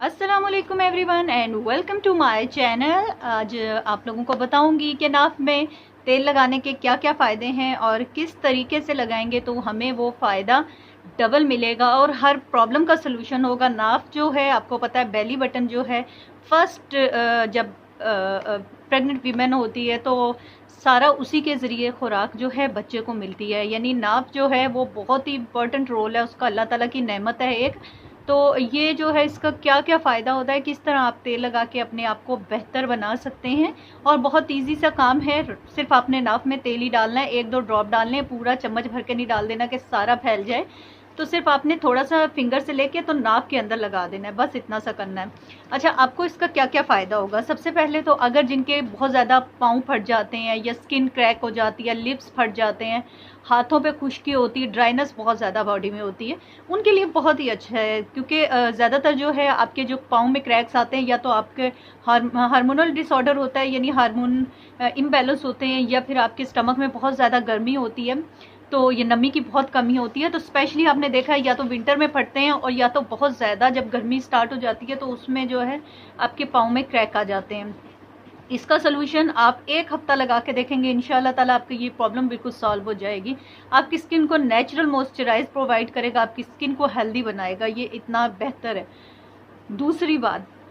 अस्सलामुअलैकुम everyone and welcome to my channel. आज आप लोगों को बताऊंगी कि नाक में तेल लगाने के क्या क्या फ़ायदे हैं और किस तरीके से लगाएंगे तो हमें वो फ़ायदा डबल मिलेगा और हर प्रॉब्लम का सलूशन होगा। नाक जो है, आपको पता है, बेली बटन जो है, फर्स्ट जब प्रेग्नेंट वीमेन होती है तो सारा उसी के ज़रिए खुराक जो है बच्चे को मिलती है। यानी नाक जो है वो बहुत ही इंपॉर्टेंट रोल है उसका, अल्लाह ताला की नेमत है एक। तो ये जो है, इसका क्या क्या फ़ायदा होता है, किस तरह आप तेल लगा के अपने आप को बेहतर बना सकते हैं। और बहुत इजी सा काम है, सिर्फ आपने नाक में तेल ही डालना है, 1-2 ड्रॉप डालने हैं, पूरा चम्मच भर के नहीं डाल देना कि सारा फैल जाए। तो सिर्फ आपने थोड़ा सा फिंगर से लेके तो नाक के अंदर लगा देना है, बस इतना सा करना है। अच्छा, आपको इसका क्या क्या फ़ायदा होगा। सबसे पहले तो अगर जिनके बहुत ज़्यादा पाँव फट जाते हैं या स्किन क्रैक हो जाती है, लिप्स फट जाते हैं, हाथों पे खुश्की होती है, ड्राइनेस बहुत ज़्यादा बॉडी में होती है, उनके लिए बहुत ही अच्छा है। क्योंकि ज़्यादातर जो है आपके जो पाँव में क्रैक्स आते हैं या तो आपके हार्मोनल डिसऑर्डर होता है, यानी हार्मोन इम्बैलेंस होते हैं, या फिर आपके स्टमक में बहुत ज़्यादा गर्मी होती है तो ये नमी की बहुत कमी होती है। तो स्पेशली आपने देखा है या तो विंटर में फटते हैं और या तो बहुत ज़्यादा जब गर्मी स्टार्ट हो जाती है तो उसमें जो है आपके पाँव में क्रैक आ जाते हैं। इसका सोल्यूशन आप 1 हफ्ता लगा के देखेंगे, इंशाल्लाह ताला आपकी ये प्रॉब्लम बिल्कुल सॉल्व हो जाएगी। आपकी स्किन को नेचुरल मॉइस्चराइज प्रोवाइड करेगा, आपकी स्किन को हेल्दी बनाएगा, ये इतना बेहतर है।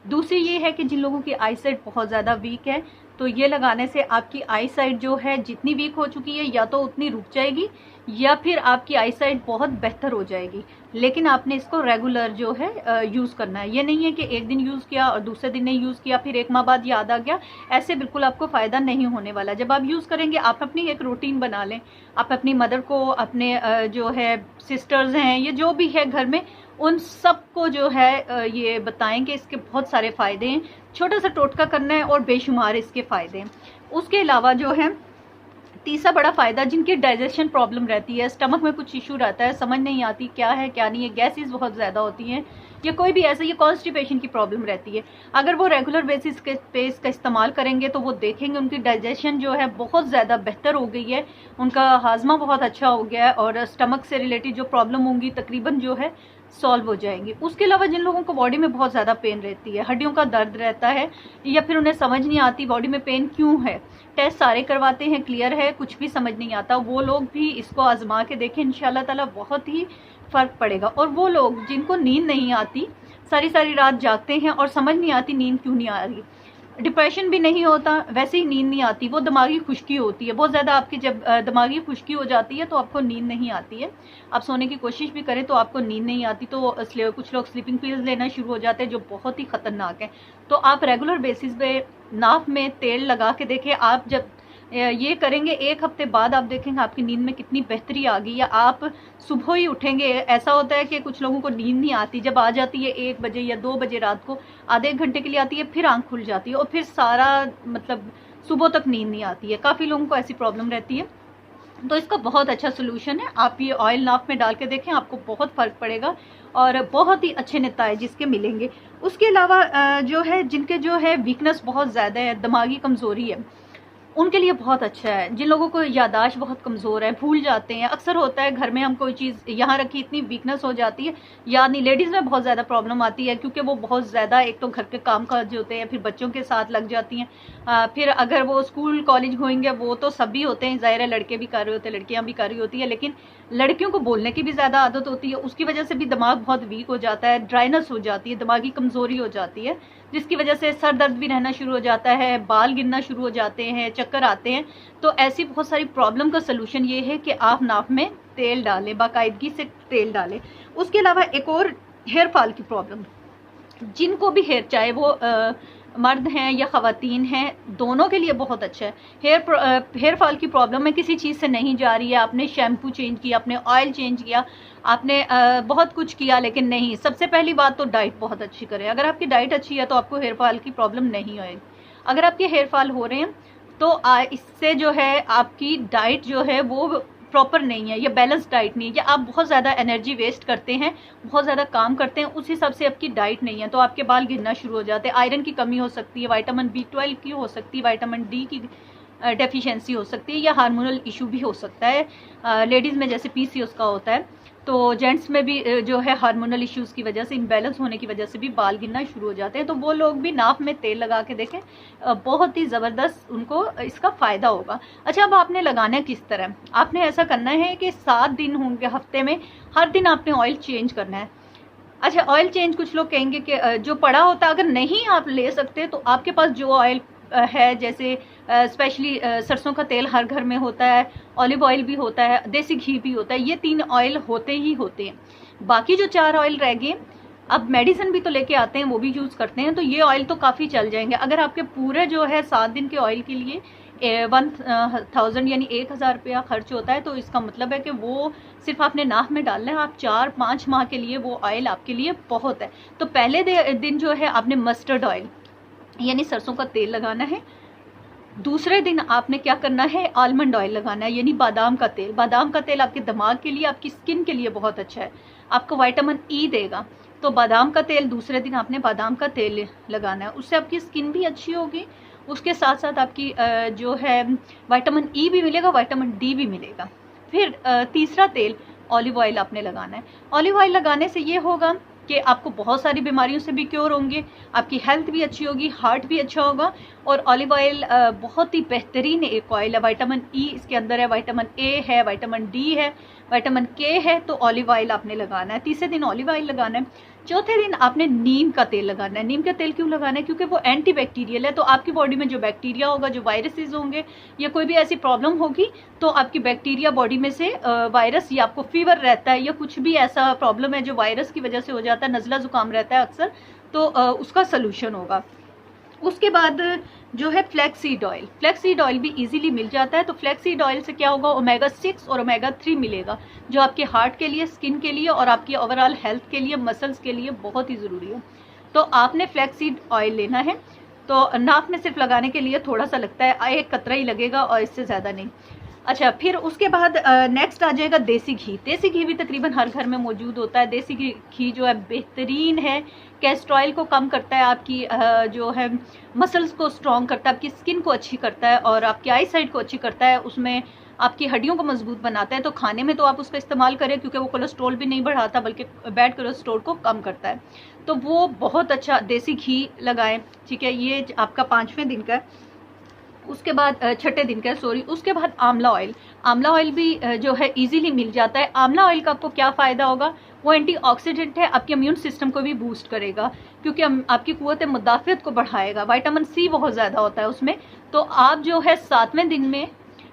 दूसरी ये है कि जिन लोगों की आई साइट बहुत ज़्यादा वीक है तो ये लगाने से आपकी आई साइट जो है जितनी वीक हो चुकी है या तो उतनी रुक जाएगी या फिर आपकी आई साइट बहुत बेहतर हो जाएगी। लेकिन आपने इसको रेगुलर जो है यूज़ करना है। ये नहीं है कि एक दिन यूज़ किया और दूसरे दिन नहीं यूज़ किया, फिर 1 माह बाद याद आ गया, ऐसे बिल्कुल आपको फ़ायदा नहीं होने वाला। जब आप यूज़ करेंगे, आप अपनी एक रूटीन बना लें, आप अपनी मदर को, अपने जो है सिस्टर्स हैं, ये जो भी है घर में, उन सबको जो है ये बताएं कि इसके बहुत सारे फ़ायदे हैं। छोटा सा टोटका करना है और बेशुमार इसके फ़ायदे हैं। उसके अलावा जो है तीसरा बड़ा फ़ायदा, जिनकी डाइजेशन प्रॉब्लम रहती है, स्टमक में कुछ इशू रहता है, समझ नहीं आती क्या है क्या नहीं है, गैसेस बहुत ज़्यादा होती हैं, या कोई भी ऐसे ये कॉन्स्टिपेशन की प्रॉब्लम रहती है, अगर वो रेगुलर बेसिस के पे इसका इस्तेमाल करेंगे तो वो देखेंगे उनकी डाइजेशन जो है बहुत ज़्यादा बेहतर हो गई है, उनका हाजमा बहुत अच्छा हो गया है और स्टमक से रिलेटेड जो प्रॉब्लम होंगी तकरीबन जो है सॉल्व हो जाएंगी। उसके अलावा जिन लोगों को बॉडी में बहुत ज़्यादा पेन रहती है, हड्डियों का दर्द रहता है, या फिर उन्हें समझ नहीं आती बॉडी में पेन क्यों है, टेस्ट सारे करवाते हैं, क्लियर है, कुछ भी समझ नहीं आता, वो लोग भी इसको आजमा के देखें, इंशाल्लाह ताला बहुत ही फ़र्क पड़ेगा। और वो लोग जिनको नींद नहीं आती, सारी सारी रात जागते हैं और समझ नहीं आती नींद क्यों नहीं आ रही, डिप्रेशन भी नहीं होता, वैसे ही नींद नहीं आती, वो दिमागी खुश्की होती है बहुत ज़्यादा आपकी। जब दिमागी खुश्की हो जाती है तो आपको नींद नहीं आती है, आप सोने की कोशिश भी करें तो आपको नींद नहीं आती, तो इसलिए कुछ लोग स्लीपिंग पिल्स लेना शुरू हो जाते हैं जो बहुत ही ख़तरनाक है। तो आप रेगुलर बेसिस पे नाक में तेल लगा के देखें। आप जब ये करेंगे, 1 हफ्ते बाद आप देखेंगे आपकी नींद में कितनी बेहतरी आ गई, या आप सुबह ही उठेंगे। ऐसा होता है कि कुछ लोगों को नींद नहीं आती, जब आ जाती है 1 बजे या 2 बजे रात को, आधे 1 घंटे के लिए आती है, फिर आंख खुल जाती है और फिर सारा मतलब सुबह तक नींद नहीं आती है। काफ़ी लोगों को ऐसी प्रॉब्लम रहती है। तो इसका बहुत अच्छा सोल्यूशन है, आप ये ऑयल नाक में डाल के देखें, आपको बहुत फ़र्क पड़ेगा और बहुत ही अच्छे नतीजे जिसके मिलेंगे। उसके अलावा जो है जिनके जो है वीकनेस बहुत ज़्यादा है, दिमागी कमज़ोरी है, उनके लिए बहुत अच्छा है। जिन लोगों को याददाश्त बहुत कमज़ोर है, भूल जाते हैं, अक्सर होता है घर में हम कोई चीज़ यहाँ रखी, इतनी वीकनेस हो जाती है, याद नहीं। लेडीज़ में बहुत ज़्यादा प्रॉब्लम आती है क्योंकि वो बहुत ज़्यादा एक तो घर के काम काज होते हैं, फिर बच्चों के साथ लग जाती हैं, फिर अगर वो स्कूल कॉलेज होंगे, वो तो सभी होते हैं, ज़ाहिर है लड़के भी कर रहे होते हैं, लड़कियाँ भी कर रही होती है, लेकिन लड़कियों को बोलने की भी ज़्यादा आदत होती है, उसकी वजह से भी दिमाग बहुत वीक हो जाता है, ड्राइनेस हो जाती है, दिमागी कमज़ोरी हो जाती है, जिसकी वजह से सर दर्द भी रहना शुरू हो जाता है, बाल गिरना शुरू हो जाते हैं, चक्कर आते हैं। तो ऐसी बहुत सारी प्रॉब्लम का सलूशन ये है कि आप नाक में तेल डालें, बाकायदगी से तेल डालें। उसके अलावा एक और, हेयर फॉल की प्रॉब्लम, जिनको भी हेयर, चाहे वो मर्द हैं या ख़वातीन हैं, दोनों के लिए बहुत अच्छा है। हेयर फॉल की प्रॉब्लम में किसी चीज़ से नहीं जा रही है, आपने शैम्पू चेंज किया, आपने ऑयल चेंज किया, आपने बहुत कुछ किया, लेकिन नहीं। सबसे पहली बात तो डाइट बहुत अच्छी करें। अगर आपकी डाइट अच्छी है तो आपको हेयर फॉल की प्रॉब्लम नहीं होएगी। अगर आपके हेयर फॉल हो रहे हैं तो इससे जो है आपकी डाइट जो है वो प्रॉपर नहीं है, या बैलेंस डाइट नहीं है, या आप बहुत ज़्यादा एनर्जी वेस्ट करते हैं, बहुत ज़्यादा काम करते हैं, उस हिसाब से आपकी डाइट नहीं है, तो आपके बाल गिरना शुरू हो जाते हैं। आयरन की कमी हो सकती है, विटामिन B12 की हो सकती है, विटामिन D की डेफिशिएंसी हो सकती है, या हार्मोनल इशू भी हो सकता है, लेडीज़ में जैसे PCOS का होता है। तो जेंट्स में भी जो है हार्मोनल इश्यूज़ की वजह से, इम्बैलेंस होने की वजह से भी बाल गिरना शुरू हो जाते हैं। तो वो लोग भी नाक में तेल लगा के देखें, बहुत ही ज़बरदस्त उनको इसका फ़ायदा होगा। अच्छा, अब आपने लगाना है किस तरह? आपने ऐसा करना है कि 7 दिन होंगे हफ्ते में, हर दिन आपने ऑयल चेंज करना है। अच्छा, ऑयल चेंज कुछ लोग कहेंगे कि जो पड़ा होता है, अगर नहीं आप ले सकते तो आपके पास जो ऑयल है, जैसे स्पेशली सरसों का तेल हर घर में होता है, ऑलिव ऑयल भी होता है, देसी घी भी होता है, ये 3 ऑयल होते ही होते हैं। बाकी जो 4 ऑयल रह गए, अब मेडिसिन भी तो लेके आते हैं, वो भी यूज़ करते हैं, तो ये ऑयल तो काफ़ी चल जाएंगे। अगर आपके पूरे जो है 7 दिन के ऑयल के लिए 1000 यानी 1000 रुपया खर्च होता है, तो इसका मतलब है कि वो सिर्फ आपने नाक में डालना है। आप 4-5 माह के लिए वो ऑयल आपके लिए बहुत है। तो पहले दिन जो है आपने मस्टर्ड ऑयल यानी सरसों का तेल लगाना है। दूसरे दिन आपने क्या करना है, आलमंड ऑयल लगाना है यानी बादाम का तेल। बादाम का तेल आपके दिमाग के लिए, आपकी स्किन के लिए बहुत अच्छा है, आपको विटामिन ई देगा। तो बादाम का तेल दूसरे दिन आपने बादाम का तेल लगाना है, उससे आपकी स्किन भी अच्छी होगी, उसके साथ साथ आपकी जो है विटामिन ई भी मिलेगा, विटामिन डी भी मिलेगा। फिर तीसरा तेल ऑलिव ऑयल आपने लगाना है। ऑलिव ऑयल लगाने से ये होगा कि आपको बहुत सारी बीमारियों से भी क्योर होंगे, आपकी हेल्थ भी अच्छी होगी, हार्ट भी अच्छा होगा। और ऑलिव ऑयल बहुत ही बेहतरीन एक ऑयल है, विटामिन ई इसके अंदर है, विटामिन ए है, विटामिन डी है, विटामिन के है। तो ऑलिव ऑयल आपने लगाना है। तीसरे दिन ऑलिव ऑयल लगाना है। चौथे दिन आपने नीम का तेल लगाना है। नीम का तेल क्यों लगाना है? क्योंकि वो एंटी बैक्टीरियल है, तो आपकी बॉडी में जो बैक्टीरिया होगा, जो वायरसेस होंगे या कोई भी ऐसी प्रॉब्लम होगी, तो आपकी बैक्टीरिया बॉडी में से वायरस, या आपको फीवर रहता है या कुछ भी ऐसा प्रॉब्लम है जो वायरस की वजह से हो जाता है, नज़ला ज़ुकाम रहता है अक्सर, तो उसका सलूशन होगा। उसके बाद जो है फ्लैक्सीड ऑयल, फ्लैक्सीड ऑयल भी इजीली मिल जाता है। तो फ्लैक्सीड ऑयल से क्या होगा, ओमेगा 6 और ओमेगा 3 मिलेगा, जो आपके हार्ट के लिए, स्किन के लिए और आपकी ओवरऑल हेल्थ के लिए, मसल्स के लिए बहुत ही ज़रूरी है। तो आपने फ्लैक्सीड ऑयल लेना है। तो नाक में सिर्फ लगाने के लिए थोड़ा सा लगता है, 1 कतरा ही लगेगा और इससे ज़्यादा नहीं। अच्छा, फिर उसके बाद नेक्स्ट आ जाएगा देसी घी। देसी घी भी तकरीबन हर घर में मौजूद होता है। देसी घी जो है बेहतरीन है, कैस्ट्रॉयल को कम करता है, आपकी जो है मसल्स को स्ट्रॉन्ग करता है, आपकी स्किन को अच्छी करता है और आपकी आई साइट को अच्छी करता है, उसमें आपकी हड्डियों को मजबूत बनाता है। तो खाने में तो आप उसका इस्तेमाल करें, क्योंकि वो कोलेस्ट्रॉल भी नहीं बढ़ाता बल्कि बैड कोलेस्ट्रॉल को कम करता है। तो वो बहुत अच्छा देसी घी लगाएं, ठीक है। ये आपका 5वें दिन का है। उसके बाद 6ठे दिन का, सॉरी। उसके बाद आंवला ऑयल। आंवला ऑयल भी जो है इजीली मिल जाता है। आंवला ऑयल का आपको क्या फ़ायदा होगा, वो एंटीऑक्सीडेंट है, आपके इम्यून सिस्टम को भी बूस्ट करेगा, क्योंकि आपकी क़ुव्वत मुदाफ़ियत को बढ़ाएगा। विटामिन सी बहुत ज़्यादा होता है उसमें। तो आप जो है 7वें दिन में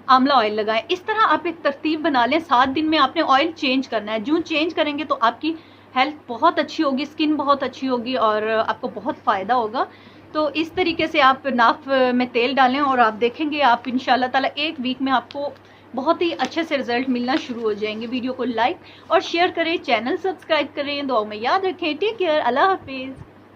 आंवला ऑयल लगाएं। इस तरह आप एक तरतीब बना लें। 7 दिन में आपने ऑयल चेंज करना है। जो चेंज करेंगे तो आपकी हेल्थ बहुत अच्छी होगी, स्किन बहुत अच्छी होगी और आपको बहुत फ़ायदा होगा। तो इस तरीके से आप नाक में तेल डालें और आप देखेंगे, आप इंशाल्लाह ताला 1 वीक में आपको बहुत ही अच्छे से रिजल्ट मिलना शुरू हो जाएंगे। वीडियो को लाइक और शेयर करें, चैनल सब्सक्राइब करें, दुआओं में याद रखें। टेक केयर, अल्लाह हाफिज़।